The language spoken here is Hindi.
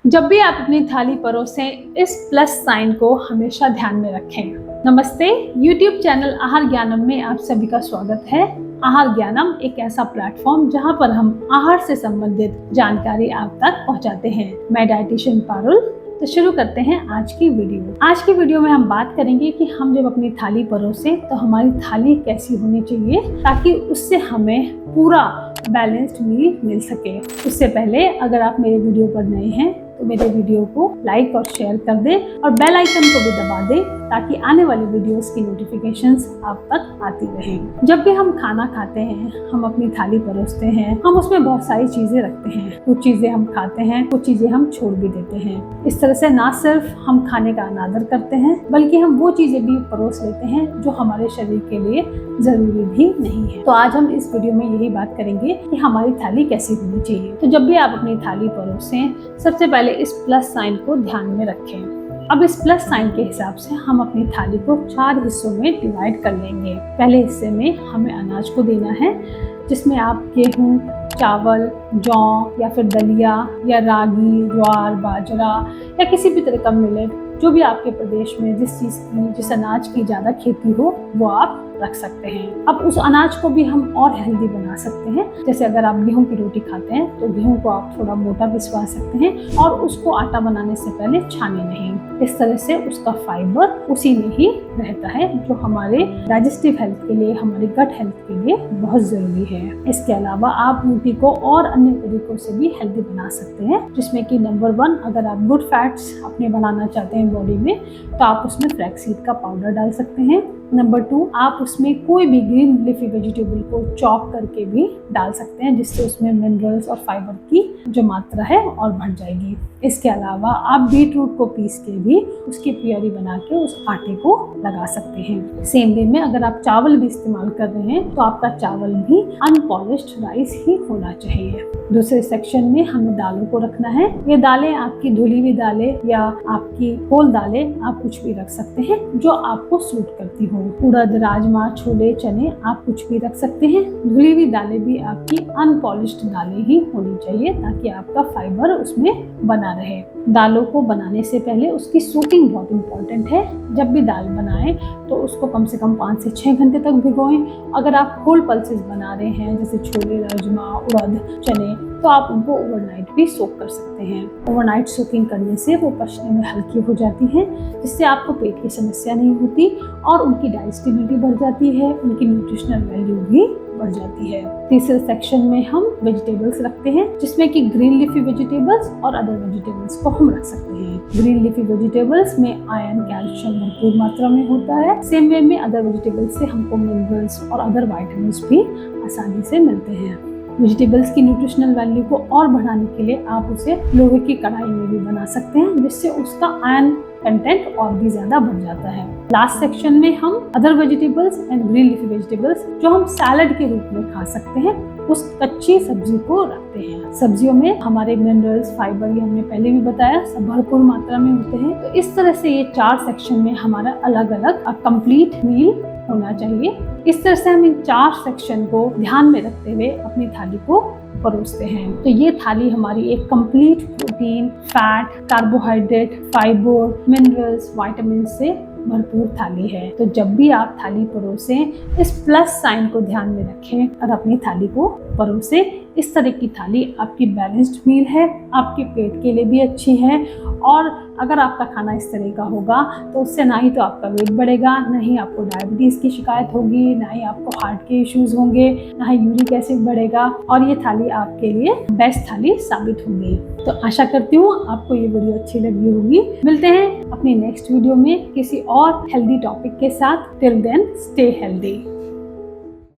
जब भी आप अपनी थाली परोसें, इस प्लस साइन को हमेशा ध्यान में रखें। नमस्ते, YouTube चैनल आहार ज्ञानम में आप सभी का स्वागत है। आहार ज्ञानम एक ऐसा प्लेटफॉर्म जहां पर हम आहार से संबंधित जानकारी आप तक पहुंचाते हैं। मैं डाइटिशियन पारुल। तो शुरू करते हैं आज की वीडियो। आज की वीडियो में हम बात करेंगे कि हम जब अपनी थाली परोसें तो हमारी थाली कैसी होनी चाहिए ताकि उससे हमें पूरा बैलेंस्ड मील मिल सके। उससे पहले अगर आप मेरे वीडियो पर नए हैं तो मेरे वीडियो को लाइक और शेयर कर दें और बेल आइकन को भी दबा दें ताकि आने वाली वीडियोस की नोटिफिकेशंस आप तक आती रहें। जब भी हम खाना खाते हैं, हम अपनी थाली परोसते हैं, हम उसमें बहुत सारी चीजें रखते हैं। कुछ चीजें हम खाते हैं, कुछ चीजें हम छोड़ भी देते हैं। इस तरह से ना सिर्फ हम खाने का अनादर करते हैं बल्कि हम वो चीजें भी परोस लेते हैं जो हमारे शरीर के लिए जरूरी भी नहीं है। तो आज हम इस वीडियो में यही बात करेंगे कि हमारी थाली कैसी होनी चाहिए। तो जब भी आप अपनी थाली परोसें, सबसे पहले इस प्लस साइन को ध्यान में रखें। अब इस प्लस साइन के हिसाब से हम अपनी थाली को 4 हिस्सों में डिवाइड कर लेंगे। पहले हिस्से में हमें अनाज को देना है, जिसमें आप गेहूं, चावल, जौ या फिर दलिया या रागी, ज्वार, बाजरा या किसी भी तरह का मिलेट, जो भी आपके प्रदेश में जिस अनाज की ज़्यादा खेती हो वो आप रख सकते हैं। अब उस अनाज को भी हम और हेल्दी बना सकते हैं। जैसे अगर आप गेहूं की रोटी खाते हैं तो गेहूं को आप थोड़ा मोटा पिसवा सकते हैं और उसको आटा बनाने से पहले छाने नहीं। इस तरह से उसका फाइबर उसी में ही रहता है, जो हमारे डाइजेस्टिव हेल्थ के लिए, हमारी गट हेल्थ के लिए बहुत जरूरी है। इसके अलावा आप रोटी को और अन्य तरीकों से भी हेल्दी बना सकते हैं, जिसमें कि नंबर 1, अगर आप गुड फैट्स अपने बनाना चाहते हैं बॉडी में तो आप उसमें फ्लैक्सीड का पाउडर डाल सकते हैं। नंबर 2, आप उसमें कोई भी ग्रीन लीफी वेजिटेबल को चॉप करके भी डाल सकते हैं, जिससे उसमें मिनरल्स और फाइबर की जो मात्रा है और बढ़ जाएगी। इसके अलावा आप बीट रूट को पीस के भी उसकी प्योरी बना के उस आटे को लगा सकते हैं। सेम वे में अगर आप चावल भी इस्तेमाल कर रहे हैं तो आपका चावल भी अनपॉलिश्ड राइस ही होना चाहिए। दूसरे सेक्शन में हमें दालों को रखना है। ये दालें आपकी धुली हुई दालें या आपकी होल दालें, आप कुछ भी रख सकते हैं जो आपको सूट करती हो। उड़द, राजमा, छोले, चने, आप कुछ भी रख सकते हैं। धुली हुई दालें भी आपकी अनपॉलिश्ड दालें ही होनी चाहिए ताकि आपका फाइबर उसमें बना रहे। दालों को बनाने से पहले उसकी सोकिंग बहुत इंपॉर्टेंट है। जब भी दाल बनाएं तो उसको कम से कम 5 से 6 घंटे तक भिगोएं। अगर आप होल पल्सेस बना रहे हैं जैसे छोले, राजमा, उड़द, चने, तो आप उनको ओवरनाइट भी सोक कर सकते हैं। ओवरनाइट सोकिंग करने से वो पचने में हल्की हो जाती हैं, जिससे आपको पेट की समस्या नहीं होती और उनकी डाइजेस्टिबिलिटी बढ़ जाती है, उनकी न्यूट्रिशनल वैल्यू भी बढ़ जाती है। तीसरे सेक्शन में हम वेजिटेबल्स रखते हैं, जिसमें कि ग्रीन लीफी वेजिटेबल्स और अदर वेजिटेबल्स को हम रख सकते हैं। ग्रीन लीफी वेजिटेबल्स में आयरन, कैल्शियम भरपूर मात्रा में होता है। सेम वे में अदर वेजिटेबल्स से हमको मिनरल्स और अदर विटामिन्स भी आसानी से मिलते हैं। वेजिटेबल्स की न्यूट्रिशनल वैल्यू को और बढ़ाने के लिए आप उसे लोहे की कढ़ाई में भी बना सकते हैं, जिससे उसका आयरन कंटेंट और भी ज्यादा बढ़ जाता है। लास्ट सेक्शन में हम other vegetables and green leafy vegetables, जो हम सैलड के रूप में खा सकते हैं, उस कच्ची सब्जी को रखते हैं। सब्जियों में हमारे मिनरल्स, फाइबर, ये हमने पहले भी बताया, सब भरपूर मात्रा में होते हैं। तो इस तरह से ये 4 सेक्शन में हमारा अलग अलग कंप्लीट मील होना चाहिए। इस तरह से हम इन 4 सेक्शन को ध्यान में रखते हुए अपनी थाली को परोसते हैं। तो ये थाली हमारी एक complete protein, fat, carbohydrate, fibre, minerals, vitamin से भरपूर थाली है। तो जब भी आप थाली परोसें, इस प्लस साइन को ध्यान में रखें और अपनी थाली को परोसें। इस तरह की थाली आपकी बैलेंस्ड मील है, आपके पेट के लिए भी अच्छी है, और अगर आपका खाना इस तरह का होगा तो उससे ना ही तो आपका वेट बढ़ेगा, ना ही आपको डायबिटीज़ की शिकायत होगी, ना ही आपको हार्ट के इश्यूज होंगे, ना ही यूरिक एसिड बढ़ेगा, और ये थाली आपके लिए बेस्ट थाली साबित होगी। तो आशा करती हूँ आपको ये वीडियो अच्छी लगी होगी। मिलते हैं अपनी नेक्स्ट वीडियो में किसी और हेल्दी टॉपिक के साथ। Till then, stay healthy.